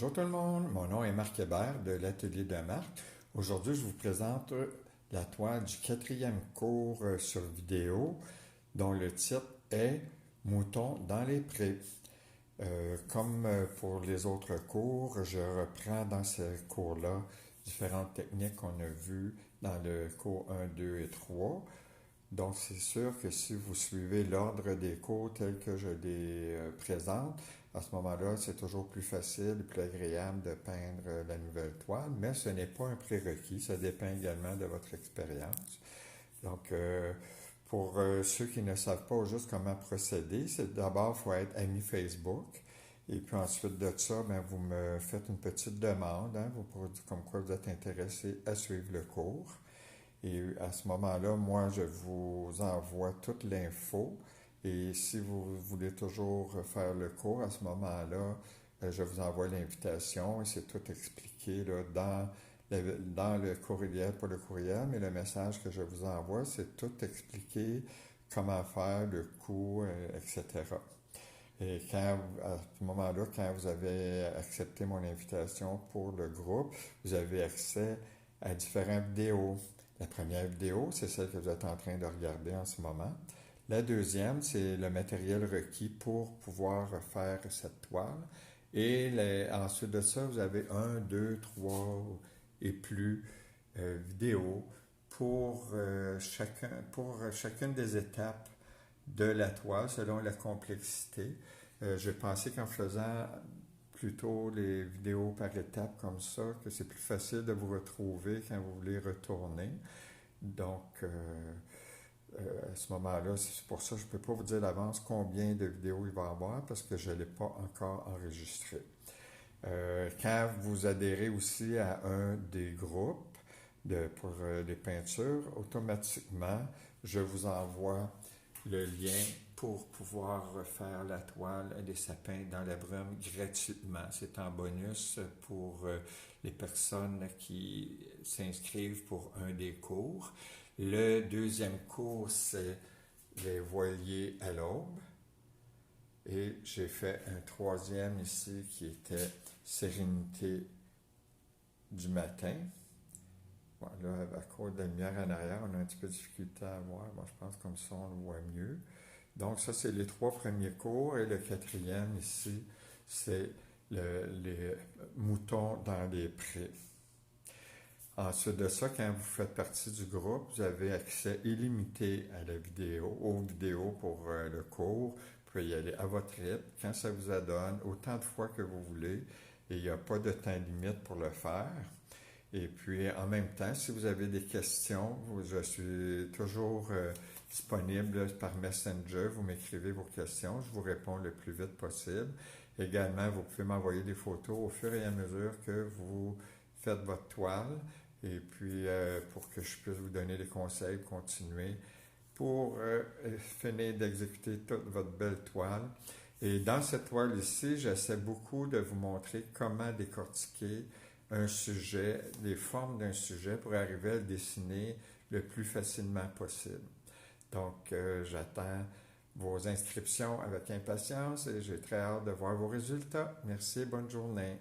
Bonjour tout le monde, mon nom est Marc Hébert de l'Atelier de Marc. Aujourd'hui, je vous présente la toile du quatrième cours sur vidéo dont le titre est Moutons dans les prés. Comme pour les autres cours, je reprends dans ce cours-là différentes techniques qu'on a vues dans le cours 1, 2 et 3. Donc, c'est sûr que si vous suivez l'ordre des cours tel que je les présente, à ce moment-là, c'est toujours plus facile et plus agréable de peindre la nouvelle toile, mais ce n'est pas un prérequis, ça dépend également de votre expérience. Donc, pour ceux qui ne savent pas juste comment procéder, c'est d'abord, il faut être ami Facebook. Et puis ensuite de ça, ben, vous me faites une petite demande, hein, comme quoi vous êtes intéressé à suivre le cours. Et à ce moment-là, moi, je vous envoie toute l'info. Et si vous voulez toujours faire le cours, à ce moment-là, je vous envoie l'invitation et c'est tout expliqué là, dans le courriel, pas le courriel, mais le message que je vous envoie, c'est tout expliqué, comment faire le cours, etc. Et à ce moment-là, quand vous avez accepté mon invitation pour le groupe, vous avez accès à différentes vidéos. La première vidéo, c'est celle que vous êtes en train de regarder en ce moment. La deuxième, c'est le matériel requis pour pouvoir faire cette toile. Et ensuite de ça, vous avez un, deux, trois et plus vidéos pour chacune des étapes de la toile selon la complexité. J'ai pensé qu'en faisant plutôt les vidéos par étapes comme ça, que c'est plus facile de vous retrouver quand vous voulez retourner. Donc, à ce moment-là, c'est pour ça que je ne peux pas vous dire d'avance combien de vidéos il va y avoir parce que je ne l'ai pas encore enregistré. Quand vous adhérez aussi à un des groupes pour les peintures, automatiquement, je vous envoie le lien pour pouvoir refaire la toile des sapins dans la brume gratuitement. C'est en bonus pour les personnes qui s'inscrivent pour un des cours. Le deuxième cours, c'est les voiliers à l'aube. Et j'ai fait un troisième ici qui était sérénité du matin. Bon, là, à cause de la lumière en arrière, on a un petit peu de difficulté à voir. Bon, je pense que comme ça, on le voit mieux. Donc, ça, c'est les trois premiers cours. Et le quatrième, ici, c'est les moutons dans les prés. Ensuite de ça, quand vous faites partie du groupe, vous avez accès illimité à la vidéo, aux vidéos pour le cours. Vous pouvez y aller à votre rythme, quand ça vous adonne, autant de fois que vous voulez. Et il n'y a pas de temps limite pour le faire. Et puis, en même temps, si vous avez des questions, je suis toujours disponible par Messenger. Vous m'écrivez vos questions, je vous réponds le plus vite possible. Également, vous pouvez m'envoyer des photos au fur et à mesure que vous faites votre toile. Et puis, pour que je puisse vous donner des conseils, continuer pour finir d'exécuter toute votre belle toile. Et dans cette toile ici, j'essaie beaucoup de vous montrer comment décortiquer un sujet, les formes d'un sujet pour arriver à le dessiner le plus facilement possible. Donc, j'attends vos inscriptions avec impatience et j'ai très hâte de voir vos résultats. Merci, bonne journée.